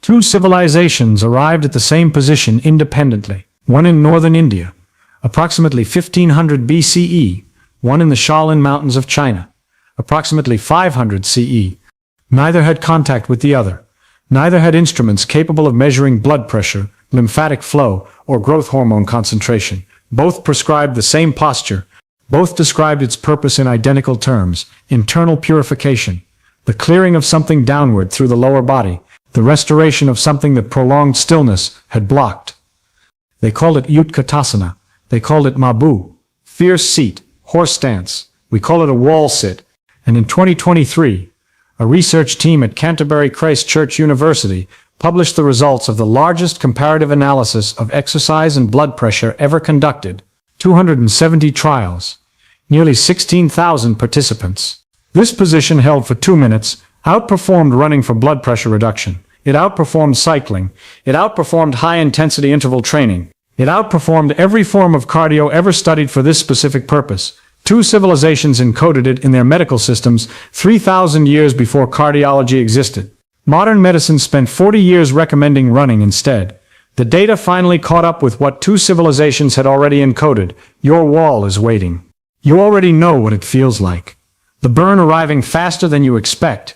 Two civilizations arrived at the same position independently, one in northern India, approximately 1500 BCE, one in the Shaolin Mountains of China, approximately 500 CE. Neither had contact with the other. Neither had instruments capable of measuring blood pressure, lymphatic flow, or growth hormone concentration. Both prescribed the same posture. Both described its purpose in identical terms: internal purification, the clearing of something downward through the lower body, the restoration of something that prolonged stillness had blocked. They called it Utkatasana. They called it Mabu, fierce seat, horse stance. We call it a wall sit. And in 2023, a research team at Canterbury Christ Church University published the results of the largest comparative analysis of exercise and blood pressure ever conducted. 270 trials, nearly 16,000 participants. This position held for 2 minutes outperformed running for blood pressure reduction. It outperformed cycling. It outperformed high-intensity interval training. It outperformed every form of cardio ever studied for this specific purpose. Two civilizations encoded it in their medical systems 3,000 years before cardiology existed. Modern medicine spent 40 years recommending running instead. The data finally caught up with what two civilizations had already encoded. Your wall is waiting. You already know what it feels like. The burn arriving faster than you expect.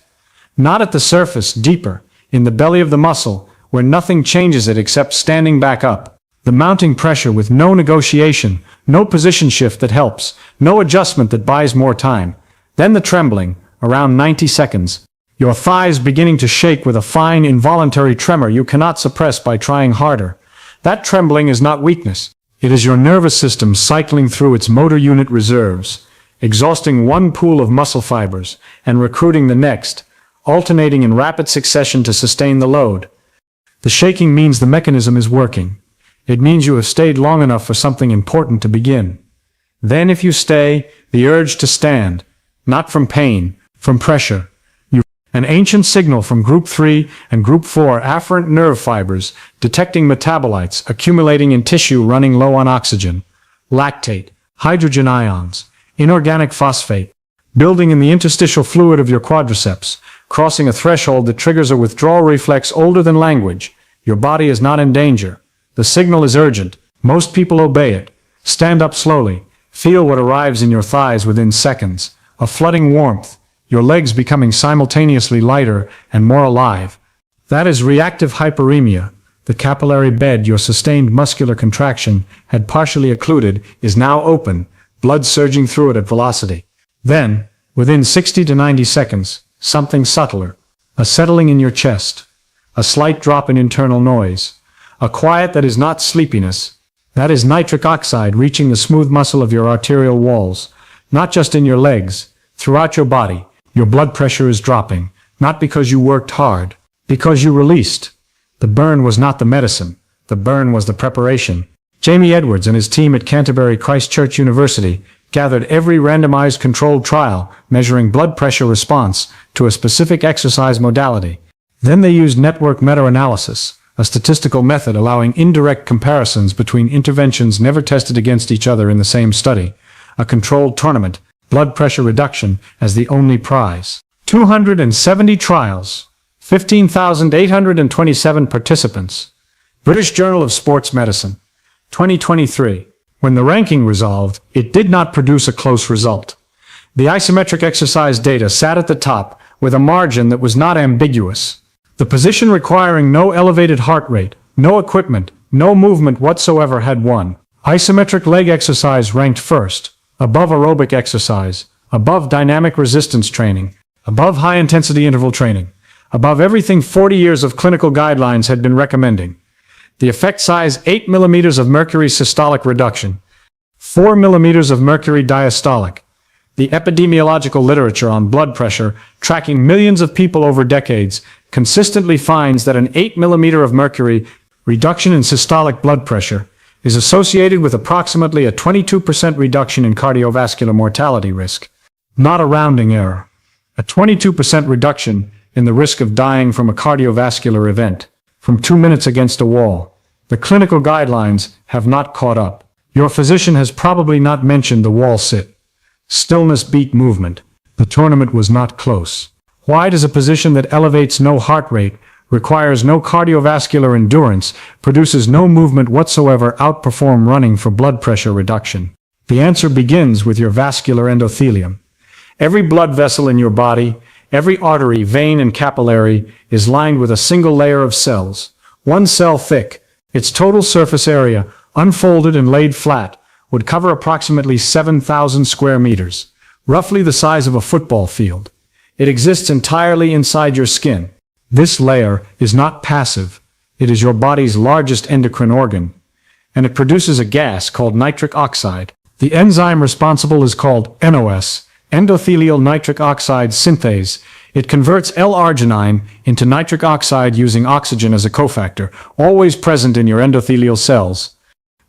Not at the surface, deeper, in the belly of the muscle, where nothing changes it except standing back up. The mounting pressure with no negotiation, no position shift that helps, no adjustment that buys more time. Then the trembling, around 90 seconds. Your thighs beginning to shake with a fine, involuntary tremor you cannot suppress by trying harder. That trembling is not weakness. It is your nervous system cycling through its motor unit reserves, exhausting one pool of muscle fibers and recruiting the next, alternating in rapid succession to sustain the load. The shaking means the mechanism is working. It means you have stayed long enough for something important to begin. Then if you stay, the urge to stand, not from pain, from pressure. An ancient signal from group 3 and group 4 afferent nerve fibers detecting metabolites accumulating in tissue running low on oxygen, lactate, hydrogen ions, inorganic phosphate, building in the interstitial fluid of your quadriceps, crossing a threshold that triggers a withdrawal reflex older than language. Your body is not in danger. The signal is urgent. Most people obey it. Stand up slowly. Feel what arrives in your thighs within seconds. A flooding warmth. Your legs becoming simultaneously lighter and more alive. That is reactive hyperemia. The capillary bed your sustained muscular contraction had partially occluded is now open, blood surging through it at velocity. Then, within 60 to 90 seconds, something subtler. A settling in your chest. A slight drop in internal noise. A quiet that is not sleepiness. That is nitric oxide reaching the smooth muscle of your arterial walls. Not just in your legs, throughout your body. Your blood pressure is dropping, not because you worked hard, because you released. The burn was not the medicine. The burn was the preparation. Jamie Edwards and his team at Canterbury Christ Church University gathered every randomized controlled trial measuring blood pressure response to a specific exercise modality. Then they used network meta-analysis, a statistical method allowing indirect comparisons between interventions never tested against each other in the same study. A controlled tournament. Blood pressure reduction as the only prize. 270 trials, 15,827 participants. British Journal of Sports Medicine, 2023. When the ranking resolved, it did not produce a close result. The isometric exercise data sat at the top with a margin that was not ambiguous. The position requiring no elevated heart rate, no equipment, no movement whatsoever had won. Isometric leg exercise ranked first. Above aerobic exercise, above dynamic resistance training, above high-intensity interval training, above everything 40 years of clinical guidelines had been recommending. The effect size 8 mm of mercury systolic reduction, 4 mm of mercury diastolic. The epidemiological literature on blood pressure, tracking millions of people over decades, consistently finds that an 8 mm of mercury reduction in systolic blood pressure is associated with approximately a 22% reduction in cardiovascular mortality risk. Not a rounding error. A 22% reduction in the risk of dying from a cardiovascular event, from 2 minutes against a wall. The clinical guidelines have not caught up. Your physician has probably not mentioned the wall sit. Stillness beat movement. The tournament was not close. Why does a position that elevates no heart rate, requires no cardiovascular endurance, produces no movement whatsoever, outperform running for blood pressure reduction? The answer begins with your vascular endothelium. Every blood vessel in your body, every artery, vein, and capillary is lined with a single layer of cells, 1 cell thick. Its total surface area, unfolded and laid flat, would cover approximately 7,000 square meters, roughly the size of a football field. It exists entirely inside your skin. This layer is not passive. It is your body's largest endocrine organ, and it produces a gas called nitric oxide. The enzyme responsible is called NOS, endothelial nitric oxide synthase. It converts L-arginine into nitric oxide using oxygen as a cofactor, always present in your endothelial cells.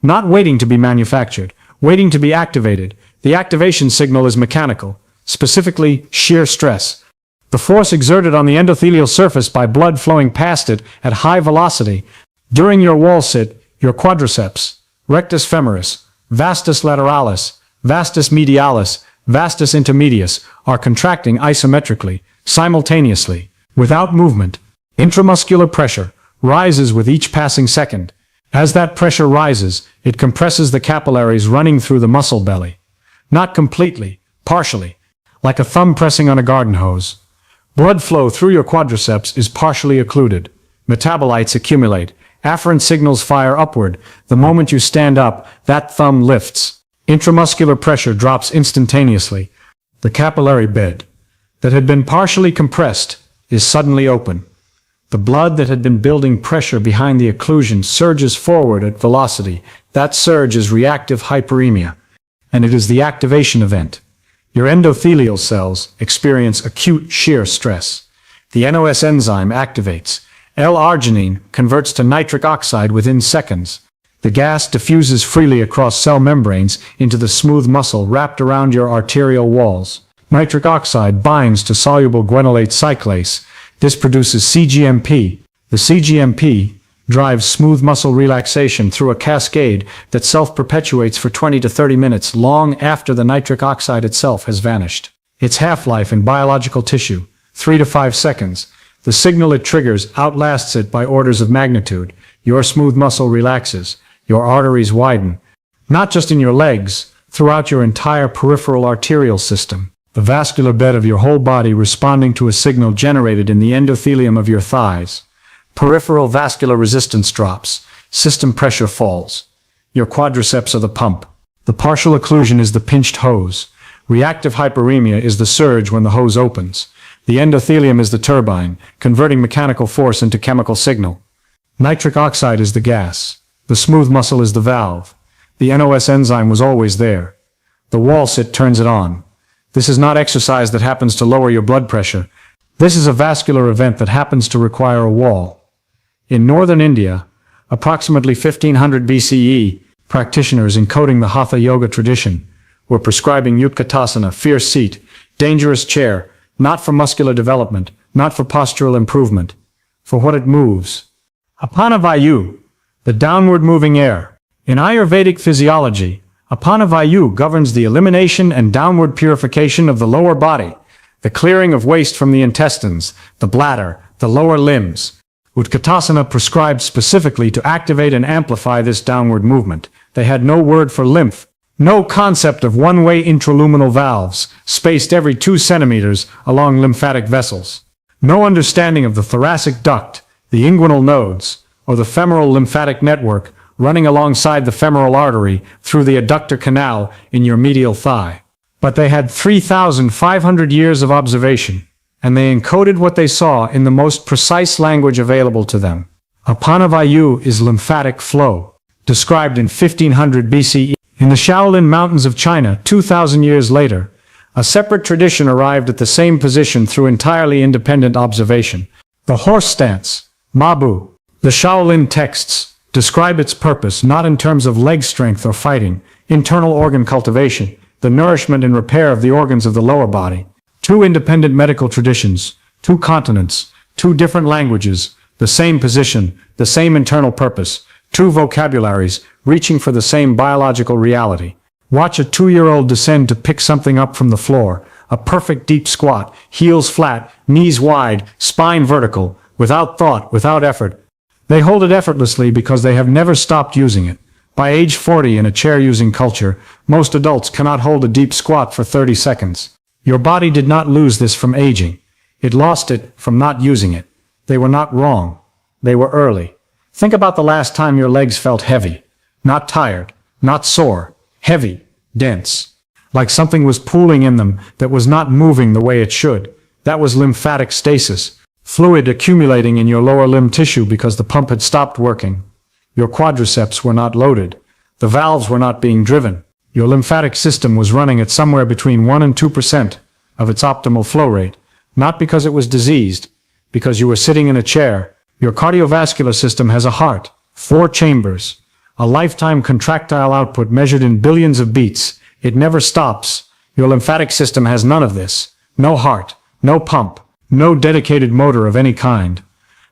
Not waiting to be manufactured, waiting to be activated. The activation signal is mechanical, specifically shear stress. The force exerted on the endothelial surface by blood flowing past it at high velocity. During your wall sit, your quadriceps, rectus femoris, vastus lateralis, vastus medialis, vastus intermedius are contracting isometrically, simultaneously, without movement. Intramuscular pressure rises with each passing second. As that pressure rises, it compresses the capillaries running through the muscle belly. Not completely, partially, like a thumb pressing on a garden hose. Blood flow through your quadriceps is partially occluded. Metabolites accumulate. Afferent signals fire upward. The moment you stand up, that thumb lifts. Intramuscular pressure drops instantaneously. The capillary bed that had been partially compressed is suddenly open. The blood that had been building pressure behind the occlusion surges forward at velocity. That surge is reactive hyperemia, and it is the activation event. Your endothelial cells experience acute shear stress. The NOS enzyme activates. L-arginine converts to nitric oxide within seconds. The gas diffuses freely across cell membranes into the smooth muscle wrapped around your arterial walls. Nitric oxide binds to soluble guanylate cyclase. This produces cGMP. The cGMP drives smooth muscle relaxation through a cascade that self-perpetuates for 20 to 30 minutes long after the nitric oxide itself has vanished. Its half-life in biological tissue, 3 to 5 seconds. The signal it triggers outlasts it by orders of magnitude. Your smooth muscle relaxes. Your arteries widen. Not just in your legs, throughout your entire peripheral arterial system. The vascular bed of your whole body responding to a signal generated in the endothelium of your thighs. Peripheral vascular resistance drops. System pressure falls. Your quadriceps are the pump. The partial occlusion is the pinched hose. Reactive hyperemia is the surge when the hose opens. The endothelium is the turbine, converting mechanical force into chemical signal. Nitric oxide is the gas. The smooth muscle is the valve. The NOS enzyme was always there. The wall sit turns it on. This is not exercise that happens to lower your blood pressure. This is a vascular event that happens to require a wall. In northern India, approximately 1500 BCE, practitioners encoding the Hatha yoga tradition were prescribing Utkatasana, fierce seat, dangerous chair, not for muscular development, not for postural improvement, for what it moves. Apana Vayu, the downward moving air. In Ayurvedic physiology, Apana Vayu governs the elimination and downward purification of the lower body, the clearing of waste from the intestines, the bladder, the lower limbs. Utkatasana prescribed specifically to activate and amplify this downward movement. They had no word for lymph, no concept of one-way intraluminal valves, spaced every 2 centimeters along lymphatic vessels. No understanding of the thoracic duct, the inguinal nodes, or the femoral lymphatic network running alongside the femoral artery through the adductor canal in your medial thigh. But they had 3,500 years of observation, and they encoded what they saw in the most precise language available to them. Apana Vayu is lymphatic flow, described in 1500 BCE. In the Shaolin Mountains of China, 2,000 years later, a separate tradition arrived at the same position through entirely independent observation. The horse stance, Mabu. The Shaolin texts describe its purpose not in terms of leg strength or fighting, internal organ cultivation, the nourishment and repair of the organs of the lower body. 2 independent medical traditions, 2 continents, 2 different languages, the same position, the same internal purpose, 2 vocabularies, reaching for the same biological reality. Watch a 2-year-old descend to pick something up from the floor, a perfect deep squat, heels flat, knees wide, spine vertical, without thought, without effort. They hold it effortlessly because they have never stopped using it. By age 40 in a chair-using culture, most adults cannot hold a deep squat for 30 seconds. Your body did not lose this from aging. It lost it from not using it. They were not wrong. They were early. Think about the last time your legs felt heavy. Not tired, not sore, heavy, dense. Like something was pooling in them that was not moving the way it should. That was lymphatic stasis. Fluid accumulating in your lower limb tissue because the pump had stopped working. Your quadriceps were not loaded. The valves were not being driven. Your lymphatic system was running at somewhere between 1 and 2% of its optimal flow rate. Not because it was diseased, because you were sitting in a chair. Your cardiovascular system has a heart, 4 chambers, a lifetime contractile output measured in billions of beats. It never stops. Your lymphatic system has none of this. No heart, no pump, no dedicated motor of any kind.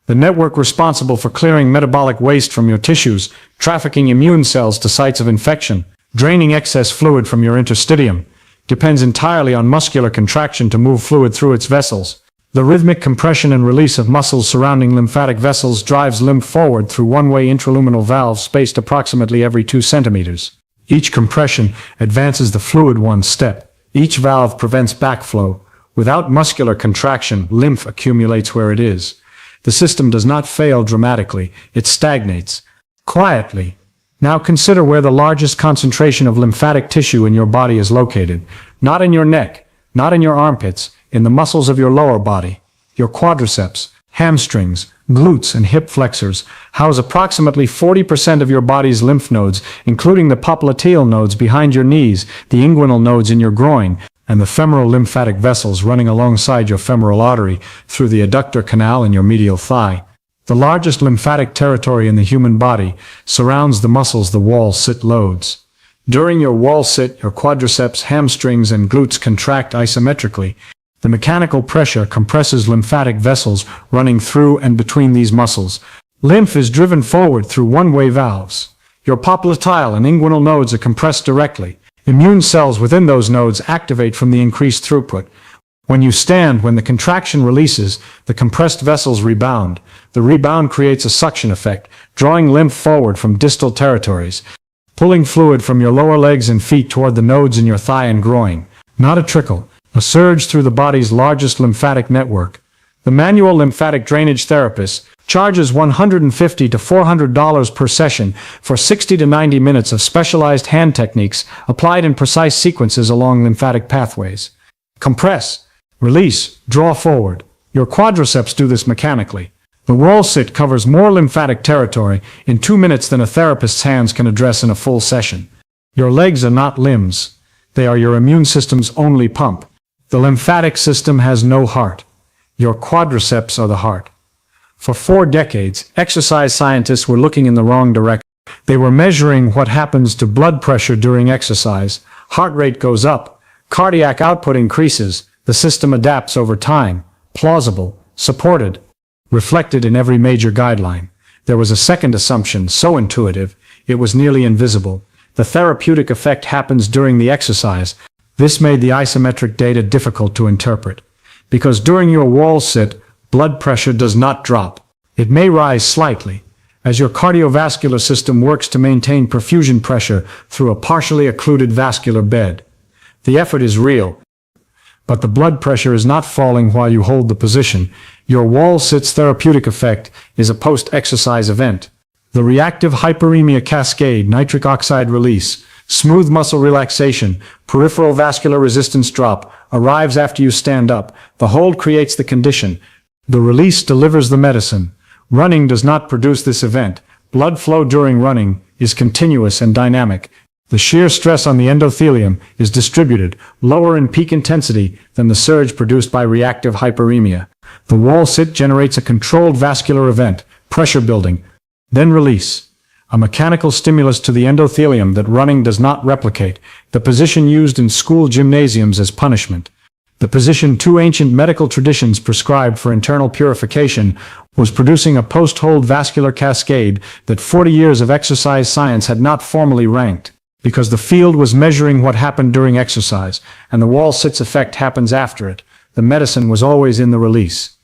The network responsible for clearing metabolic waste from your tissues, trafficking immune cells to sites of infection, draining excess fluid from your interstitium, depends entirely on muscular contraction to move fluid through its vessels. The rhythmic compression and release of muscles surrounding lymphatic vessels drives lymph forward through one-way intraluminal valves spaced approximately every 2 centimeters. Each compression advances the fluid 1 step. Each valve prevents backflow. Without muscular contraction, lymph accumulates where it is. The system does not fail dramatically, it stagnates. Quietly. Now consider where the largest concentration of lymphatic tissue in your body is located. Not in your neck, not in your armpits, in the muscles of your lower body. Your quadriceps, hamstrings, glutes, and hip flexors house approximately 40% of your body's lymph nodes, including the popliteal nodes behind your knees, the inguinal nodes in your groin, and the femoral lymphatic vessels running alongside your femoral artery through the adductor canal in your medial thigh. The largest lymphatic territory in the human body surrounds the muscles the wall sit loads. During your wall sit, your quadriceps, hamstrings, and glutes contract isometrically. The mechanical pressure compresses lymphatic vessels running through and between these muscles. Lymph is driven forward through one-way valves. Your popliteal and inguinal nodes are compressed directly. Immune cells within those nodes activate from the increased throughput. When you stand, when the contraction releases, the compressed vessels rebound. The rebound creates a suction effect, drawing lymph forward from distal territories, pulling fluid from your lower legs and feet toward the nodes in your thigh and groin. Not a trickle, a surge through the body's largest lymphatic network. The manual lymphatic drainage therapist charges $150 to $400 per session for 60 to 90 minutes of specialized hand techniques applied in precise sequences along lymphatic pathways. Compress, release, draw forward. Your quadriceps do this mechanically. The wall sit covers more lymphatic territory in 2 minutes than a therapist's hands can address in a full session. Your legs are not limbs. They are your immune system's only pump. The lymphatic system has no heart. Your quadriceps are the heart. For 4 decades, exercise scientists were looking in the wrong direction. They were measuring what happens to blood pressure during exercise. Heart rate goes up. Cardiac output increases. The system adapts over time. Plausible. Supported. Reflected in every major guideline. There was a second assumption, so intuitive, it was nearly invisible. The therapeutic effect happens during the exercise. This made the isometric data difficult to interpret. Because during your wall sit, blood pressure does not drop. It may rise slightly, as your cardiovascular system works to maintain perfusion pressure through a partially occluded vascular bed. The effort is real, but the blood pressure is not falling while you hold the position. Your wall sit's therapeutic effect is a post-exercise event. The reactive hyperemia cascade, nitric oxide release, smooth muscle relaxation, peripheral vascular resistance drop, arrives after you stand up. The hold creates the condition. The release delivers the medicine. Running does not produce this event. Blood flow during running is continuous and dynamic. The shear stress on the endothelium is distributed, lower in peak intensity than the surge produced by reactive hyperemia. The wall sit generates a controlled vascular event, pressure building, then release. A mechanical stimulus to the endothelium that running does not replicate, the position used in school gymnasiums as punishment. The position 2 ancient medical traditions prescribed for internal purification was producing a post-hold vascular cascade that 40 years of exercise science had not formally ranked, because the field was measuring what happened during exercise, and the wall sit's effect happens after it. The medicine was always in the release.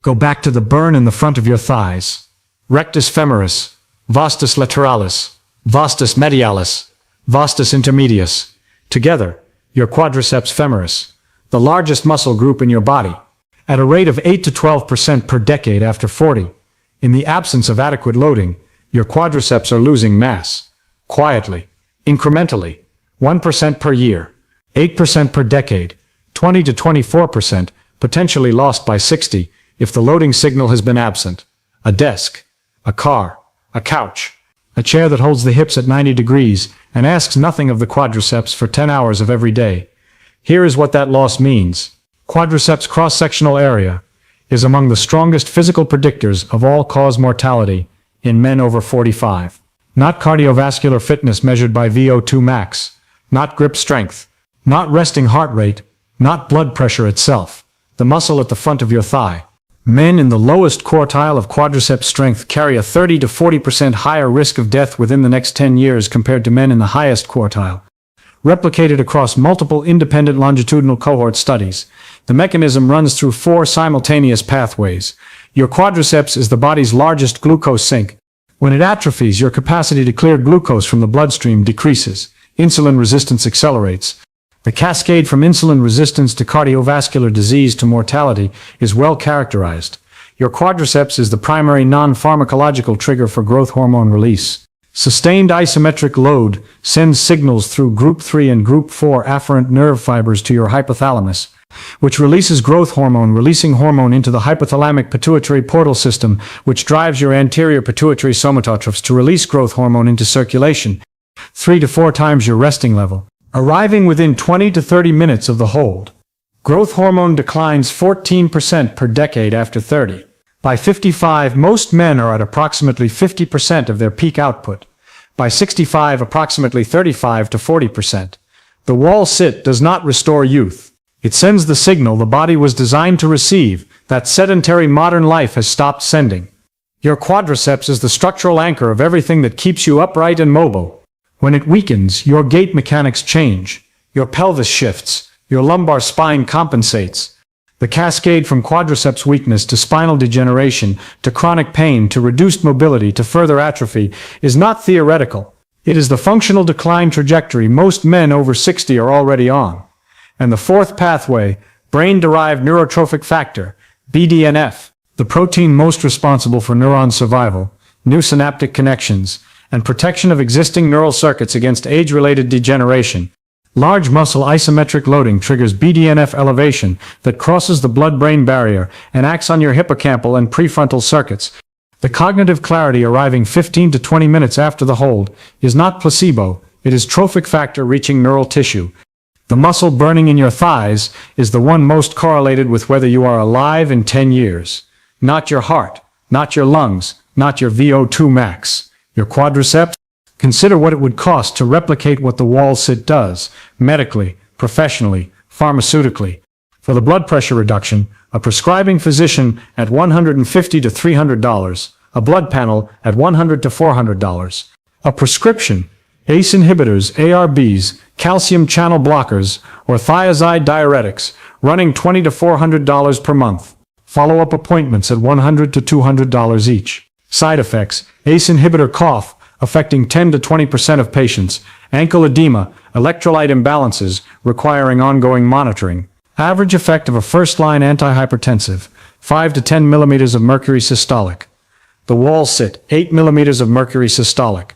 Go back to the burn in the front of your thighs. Rectus femoris, vastus lateralis, vastus medialis, vastus intermedius. Together, your quadriceps femoris, the largest muscle group in your body, at a rate of 8 to 12% per decade after 40. In the absence of adequate loading, your quadriceps are losing mass. Quietly, incrementally, 1% per year, 8% per decade, 20 to 24%, potentially lost by 60 if the loading signal has been absent. A desk, a car, a couch, a chair that holds the hips at 90 degrees and asks nothing of the quadriceps for 10 hours of every day. Here is what that loss means. Quadriceps cross-sectional area is among the strongest physical predictors of all-cause mortality in men over 45. Not cardiovascular fitness measured by VO2 max, not grip strength, not resting heart rate, not blood pressure itself, the muscle at the front of your thigh. Men in the lowest quartile of quadriceps strength carry a 30 to 40% higher risk of death within the next 10 years compared to men in the highest quartile. Replicated across multiple independent longitudinal cohort studies, the mechanism runs through 4 simultaneous pathways. Your quadriceps is the body's largest glucose sink. When it atrophies, your capacity to clear glucose from the bloodstream decreases. Insulin resistance accelerates. The cascade from insulin resistance to cardiovascular disease to mortality is well characterized. Your quadriceps is the primary non-pharmacological trigger for growth hormone release. Sustained isometric load sends signals through group 3 and group 4 afferent nerve fibers to your hypothalamus, which releases growth hormone, releasing hormone into the hypothalamic pituitary portal system, which drives your anterior pituitary somatotrophs to release growth hormone into circulation, 3 to 4 times your resting level, arriving within 20 to 30 minutes of the hold. Growth hormone declines 14% per decade after 30. By 55, most men are at approximately 50% of their peak output. By 65, approximately 35 to 40%. The wall sit does not restore youth. It sends the signal the body was designed to receive, that sedentary modern life has stopped sending. Your quadriceps is the structural anchor of everything that keeps you upright and mobile. When it weakens, your gait mechanics change. Your pelvis shifts. Your lumbar spine compensates. The cascade from quadriceps weakness to spinal degeneration, to chronic pain, to reduced mobility, to further atrophy, is not theoretical. It is the functional decline trajectory most men over 60 are already on. And the fourth pathway, brain-derived neurotrophic factor, BDNF, the protein most responsible for neuron survival, new synaptic connections, and protection of existing neural circuits against age-related degeneration. Large muscle isometric loading triggers BDNF elevation that crosses the blood-brain barrier and acts on your hippocampal and prefrontal circuits. The cognitive clarity arriving 15 to 20 minutes after the hold is not placebo, it is trophic factor reaching neural tissue. The muscle burning in your thighs is the one most correlated with whether you are alive in 10 years. Not your heart, not your lungs, not your VO2 max. Your quadriceps? Consider what it would cost to replicate what the wall sit does, medically, professionally, pharmaceutically. For the blood pressure reduction, a prescribing physician at $150 to $300, a blood panel at $100 to $400. A prescription, ACE inhibitors, ARBs, calcium channel blockers, or thiazide diuretics, running $20 to $400 per month. Follow-up appointments at $100 to $200 each. Side effects, ACE inhibitor cough, affecting 10 to 20% of patients, ankle edema, electrolyte imbalances requiring ongoing monitoring. Average effect of a first-line antihypertensive, 5 to 10 millimeters of mercury systolic. The wall sit, 8 millimeters of mercury systolic.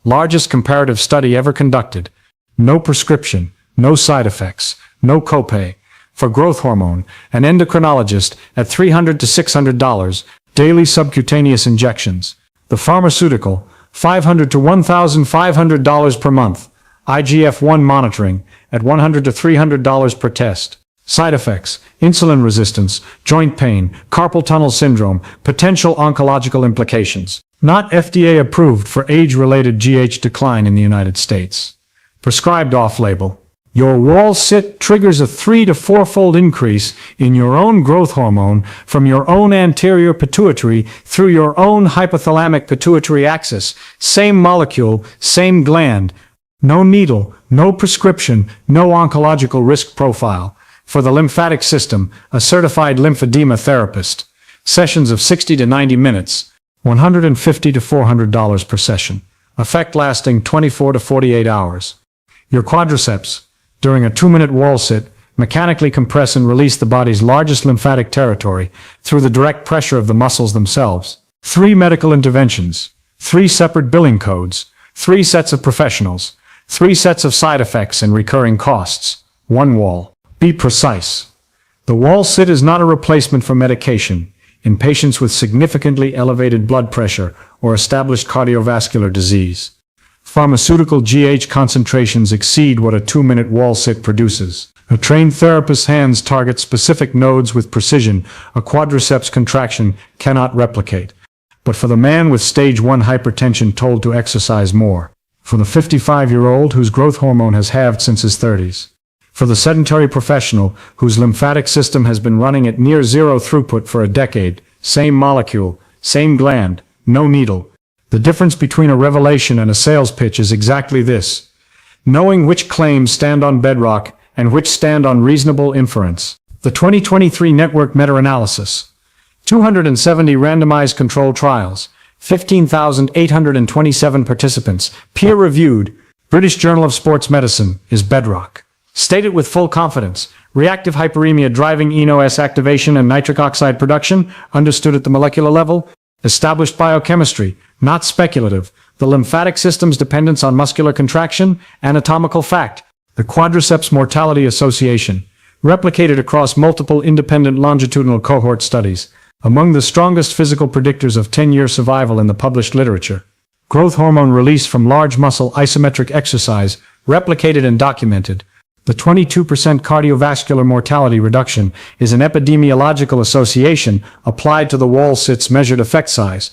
Largest comparative study ever conducted. No prescription, no side effects, no copay. For growth hormone, an endocrinologist at $300 to $600, daily subcutaneous injections. The pharmaceutical, $500 to $1,500 per month. IGF-1 monitoring at $100 to $300 per test. Side effects, insulin resistance, joint pain, carpal tunnel syndrome, potential oncological implications. Not FDA approved for age-related GH decline in the United States. Prescribed off-label. Your wall sit triggers a 3 to 4-fold increase in your own growth hormone from your own anterior pituitary through your own hypothalamic pituitary axis. Same molecule, same gland. No needle, no prescription, no oncological risk profile. For the lymphatic system, a certified lymphedema therapist. Sessions of 60 to 90 minutes, $150 to $400 per session. Effect lasting 24 to 48 hours. Your quadriceps, during a 2-minute wall sit, mechanically compress and release the body's largest lymphatic territory through the direct pressure of the muscles themselves. 3 medical interventions, 3 separate billing codes, 3 sets of professionals, 3 sets of side effects and recurring costs. 1 wall. Be precise. The wall sit is not a replacement for medication in patients with significantly elevated blood pressure or established cardiovascular disease. Pharmaceutical GH concentrations exceed what a 2-minute wall sit produces. A trained therapist's hands target specific nodes with precision a quadriceps contraction cannot replicate. But for the man with stage 1 hypertension told to exercise more. For the 55-year-old whose growth hormone has halved since his 30s. For the sedentary professional whose lymphatic system has been running at near zero throughput for a decade, same molecule, same gland, no needle. The difference between a revelation and a sales pitch is exactly this: knowing which claims stand on bedrock and which stand on reasonable inference. The 2023 Network Meta-Analysis. 270 randomized controlled trials, 15,827 participants, peer-reviewed, British Journal of Sports Medicine, is bedrock. Stated with full confidence, reactive hyperemia driving ENOS activation and nitric oxide production, understood at the molecular level, established biochemistry, not speculative, the lymphatic system's dependence on muscular contraction, anatomical fact, the Quadriceps Mortality Association, replicated across multiple independent longitudinal cohort studies, among the strongest physical predictors of 10-year survival in the published literature. Growth hormone release from large muscle isometric exercise, replicated and documented. The 22% cardiovascular mortality reduction is an epidemiological association applied to the wall sit's measured effect size.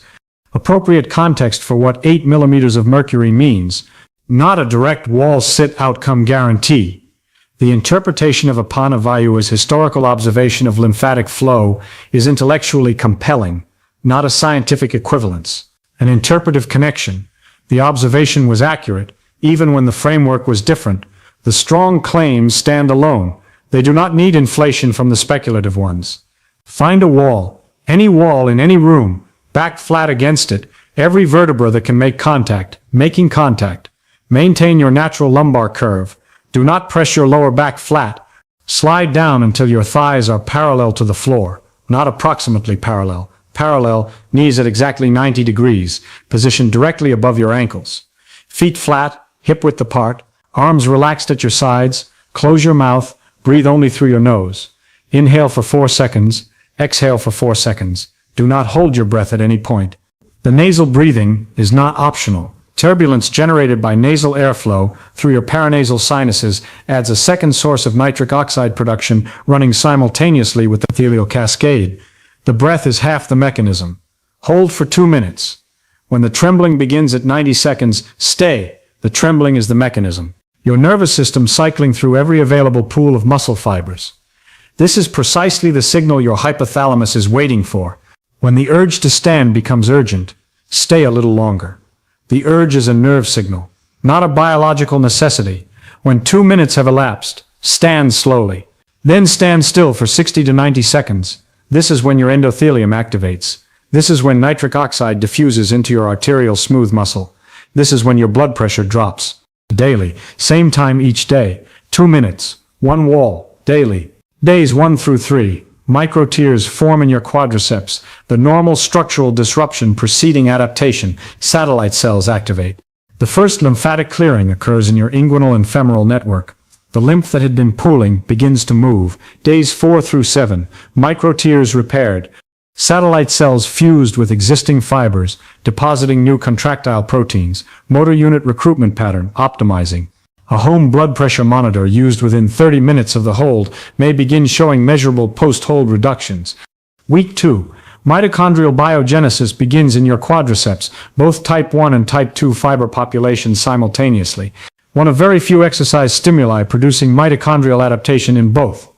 Appropriate context for what 8 millimeters of mercury means, not a direct wall sit outcome guarantee. The interpretation of Apana Vayu as historical observation of lymphatic flow is intellectually compelling, not a scientific equivalence. An interpretive connection. The observation was accurate, even when the framework was different. The strong claims stand alone. They do not need inflation from the speculative ones. Find a wall, any wall in any room, back flat against it, every vertebra that can make contact, making contact. Maintain your natural lumbar curve. Do not press your lower back flat. Slide down until your thighs are parallel to the floor, not approximately parallel. Parallel, knees at exactly 90 degrees, positioned directly above your ankles. Feet flat, hip width apart, arms relaxed at your sides, close your mouth, breathe only through your nose. Inhale for 4 seconds, exhale for 4 seconds. Do not hold your breath at any point. The nasal breathing is not optional. Turbulence generated by nasal airflow through your paranasal sinuses adds a second source of nitric oxide production running simultaneously with the endothelial cascade. The breath is half the mechanism. Hold for 2 minutes. When the trembling begins at 90 seconds, stay. The trembling is the mechanism. Your nervous system cycling through every available pool of muscle fibers. This is precisely the signal your hypothalamus is waiting for. When the urge to stand becomes urgent, stay a little longer. The urge is a nerve signal, not a biological necessity. When 2 minutes have elapsed, stand slowly. Then stand still for 60 to 90 seconds. This is when your endothelium activates. This is when nitric oxide diffuses into your arterial smooth muscle. This is when your blood pressure drops. Daily, same time each day, 2 minutes, 1 wall, daily. Days 1 through 3. Micro tears form in your quadriceps, the normal structural disruption preceding adaptation. Satellite cells activate. The first lymphatic clearing occurs in your inguinal and femoral network. The lymph that had been pooling begins to move. Days 4 through 7. Micro tears repaired. Satellite cells fused with existing fibers, depositing new contractile proteins. Motor unit recruitment pattern optimizing. A home blood pressure monitor used within 30 minutes of the hold may begin showing measurable post-hold reductions. Week 2. Mitochondrial biogenesis begins in your quadriceps, both type 1 and type 2 fiber populations simultaneously. One of very few exercise stimuli producing mitochondrial adaptation in both.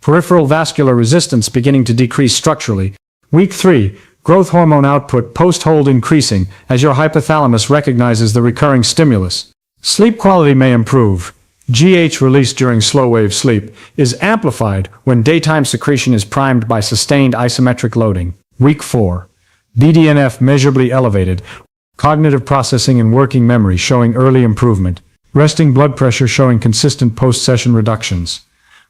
Peripheral vascular resistance beginning to decrease structurally. Week 3. Growth hormone output post-hold increasing as your hypothalamus recognizes the recurring stimulus. Sleep quality may improve. GH released during slow-wave sleep is amplified when daytime secretion is primed by sustained isometric loading. Week 4. BDNF measurably elevated. Cognitive processing and working memory showing early improvement. Resting blood pressure showing consistent post-session reductions.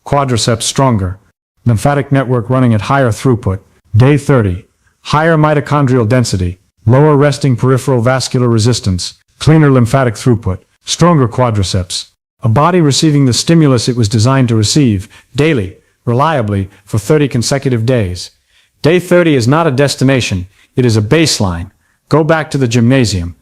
Quadriceps stronger. Lymphatic network running at higher throughput. Day 30. Higher mitochondrial density. Lower resting peripheral vascular resistance. Cleaner lymphatic throughput. Stronger quadriceps. A body receiving the stimulus it was designed to receive, daily, reliably, for 30 consecutive days. Day 30 is not a destination, it is a baseline. Go back to the gymnasium.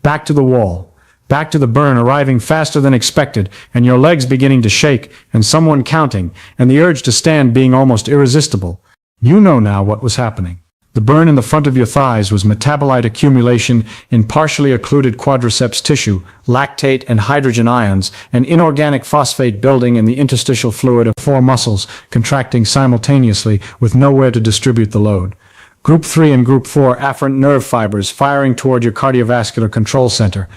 Back to the wall. Back to the burn arriving faster than expected, and your legs beginning to shake, and someone counting, and the urge to stand being almost irresistible. You know now what was happening. The burn in the front of your thighs was metabolite accumulation in partially occluded quadriceps tissue, lactate and hydrogen ions, and inorganic phosphate building in the interstitial fluid of 4 muscles, contracting simultaneously with nowhere to distribute the load. Group 3 and Group 4 afferent nerve fibers firing toward your cardiovascular control center.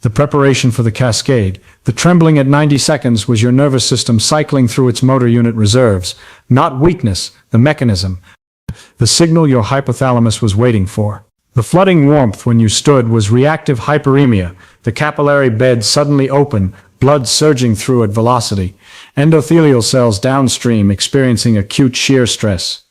The preparation for the cascade, the trembling at 90 seconds was your nervous system cycling through its motor unit reserves, not weakness, the mechanism. The signal your hypothalamus was waiting for. The flooding warmth when you stood was reactive hyperemia, the capillary bed suddenly open, blood surging through at velocity, endothelial cells downstream experiencing acute shear stress.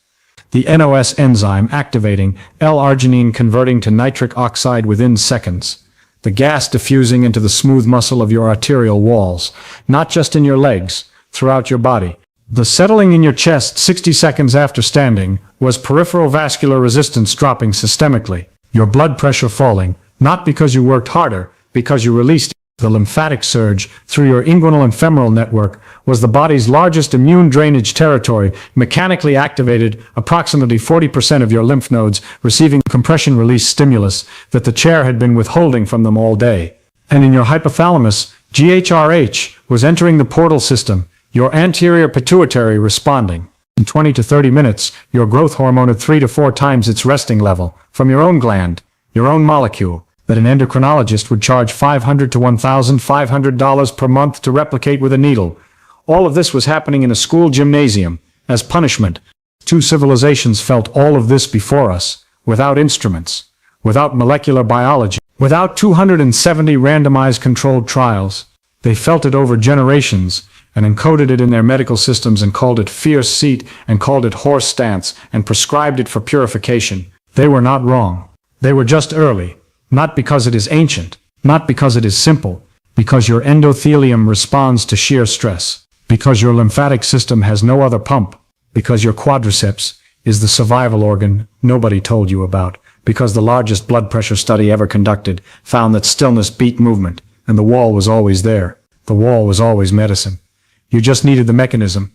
The NOS enzyme activating, L-arginine converting to nitric oxide within seconds. The gas diffusing into the smooth muscle of your arterial walls, not just in your legs, throughout your body. The settling in your chest 60 seconds after standing was peripheral vascular resistance dropping systemically, your blood pressure falling, not because you worked harder, because you released. The lymphatic surge through your inguinal and femoral network was the body's largest immune drainage territory, mechanically activated, approximately 40% of your lymph nodes receiving compression release stimulus that the chair had been withholding from them all day. And in your hypothalamus, GHRH was entering the portal system, your anterior pituitary responding. In 20 to 30 minutes, your growth hormone at 3 to 4 times its resting level, from your own gland, your own molecule, that an endocrinologist would charge $500 to $1,500 per month to replicate with a needle. All of this was happening in a school gymnasium, as punishment. 2 civilizations felt all of this before us, without instruments, without molecular biology, without 270 randomized controlled trials. They felt it over generations, and encoded it in their medical systems and called it fierce seat and called it horse stance and prescribed it for purification. They were not wrong. They were just early. Not because it is ancient, not because it is simple, because your endothelium responds to shear stress, because your lymphatic system has no other pump, because your quadriceps is the survival organ nobody told you about, because the largest blood pressure study ever conducted found that stillness beat movement, and the wall was always there. The wall was always medicine. You just needed the mechanism,